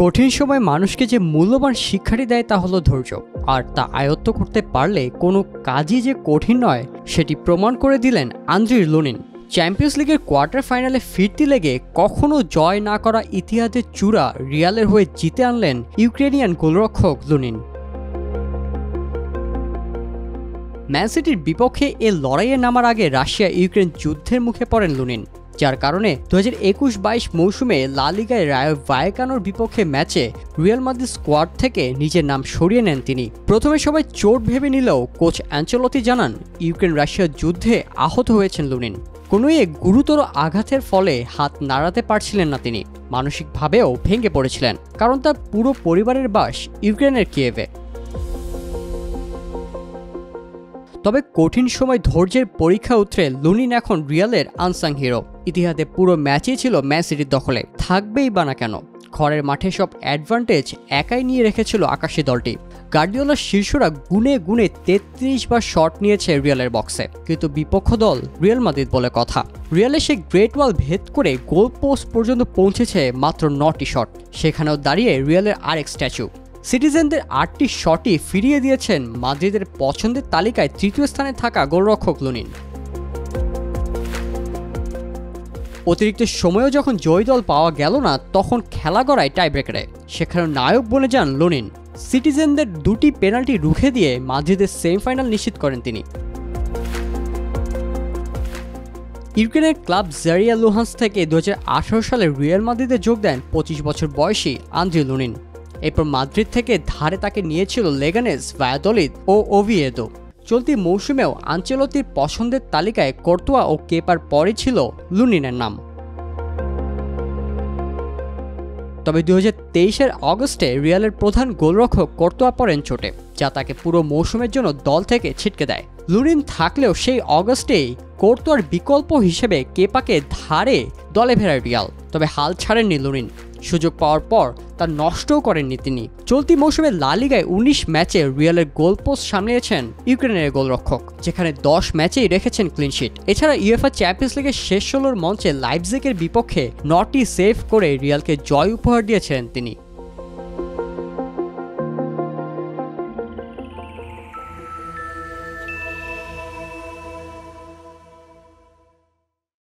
কঠিন সময় মানুষকে যে মূল্যবান শিক্ষাটি দেয় তা হলো ধৈর্য, আর তা আয়ত্ত করতে পারলে কোনো কাজই যে কঠিন নয় সেটি প্রমাণ করে দিলেন আন্দ্রি লুনিন। চ্যাম্পিয়ন্স লিগের কোয়ার্টার ফাইনালে ফিরতি লেগে কখনো জয় না করা ইতিহাসের চূড়া রিয়ালের হয়ে জিতে আনলেন ইউক্রেনিয়ান গোলরক্ষক লুনিন। ম্যান সিটির বিপক্ষে এ লড়াইয়ে নামার আগে রাশিয়া ইউক্রেন যুদ্ধের মুখে পড়েন লুনিন, যার কারণে 2021-22 মৌসুমে লা লিগায় রায়ো ভায়েকানোর বিপক্ষে ম্যাচে রিয়াল মাদ্রিদ স্কোয়াড থেকে নিজের নাম সরিয়ে নেন তিনি। প্রথমে সবাই চোট ভেবে নিলেও কোচ অ্যাঞ্চেলোতি জানান ইউক্রেন রাশিয়া যুদ্ধে আহত হয়েছেন লুনিন। কোনো এক গুরুতর আঘাতের ফলে হাত নাড়াতে পারছিলেন না তিনি, মানসিকভাবেও ভেঙে পড়েছিলেন, কারণ তার পুরো পরিবারের বাস ইউক্রেনের কিয়েভে। তবে কঠিন সময় ধৈর্যের পরীক্ষা উতরে লুনিন এখন রিয়ালের আনসাং হিরো। ইতিহাসে পুরো ম্যাচই ছিল ম্যান সিটির দখলে, থাকবেই বা না কেন। ঘরের মাঠে সব অ্যাডভান্টেজ একাই নিয়ে রেখেছিল আকাশী দলটি। গার্দিওলার শীর্ষরা গুনে গুনে 33 বার শট নিয়েছে রিয়ালের বক্সে, কিন্তু বিপক্ষ দল রিয়াল মাদ্রিদ বলে কথা। রিয়ালের সেই গ্রেট ওয়াল ভেদ করে গোল পোস্ট পর্যন্ত পৌঁছেছে মাত্র 9টি শট, সেখানেও দাঁড়িয়ে রিয়ালের আরেক স্ট্যাচু। সিটিজেনদের 8টি শটই ফিরিয়ে দিয়েছেন মাদ্রিদের পছন্দের তালিকায় তৃতীয় স্থানে থাকা গোলরক্ষক লুনিন। অতিরিক্ত সময়েও যখন জয়ী দল পাওয়া গেল না, তখন খেলা গড়ায় টাইব্রেকারে, সেখানে নায়ক বনে যান লুনিন। সিটিজেনদের 2টি পেনাল্টি রুখে দিয়ে মাদ্রিদের সেমিফাইনাল নিশ্চিত করেন তিনি। ইউক্রেনের ক্লাব জারিয়া লুহান্স থেকে 2018 সালে রিয়াল মাদ্রিদে যোগ দেন 25 বছর বয়সী আন্দ্রি লুনিন। এরপর মাদ্রিদ থেকে ধারে তাকে নিয়েছিল লেগানেস, ভায়াদোলিদ ও ওভিয়েদো। চলতি মৌসুমেও আনচেলতির পছন্দের তালিকায় কোর্তোয়া ও কেপার পরে ছিল লুনিনের নাম। তবে 2023-এর অগস্টে রিয়ালের প্রধান গোলরক্ষক কোর্তোয়া পড়েন চোটে, যা তাকে পুরো মৌসুমের জন্য দল থেকে ছিটকে দেয়। লুনিন থাকলেও সেই অগস্টেই কোর্তোয়ার বিকল্প হিসেবে কেপাকে ধারে দলে ফেরায় রিয়াল। তবে হাল ছাড়েননি লুনিন, সুযোগ পাওয়ার পর তা নষ্টও করেননি তিনি। চলতি মৌসুমে লা লিগায় 19 ম্যাচে রিয়ালের গোলপোস্ট সামলিয়েছেন ইউক্রেনের গোলরক্ষক, যেখানে 10 ম্যাচেই রেখেছেন ক্লিনশিট। এছাড়া ইউএফএ চ্যাম্পিয়ন্স লিগের শেষ 16-র মঞ্চে লাইপজিগের বিপক্ষে 9টি সেভ করে রিয়ালকে জয় উপহার দিয়েছেন তিনি।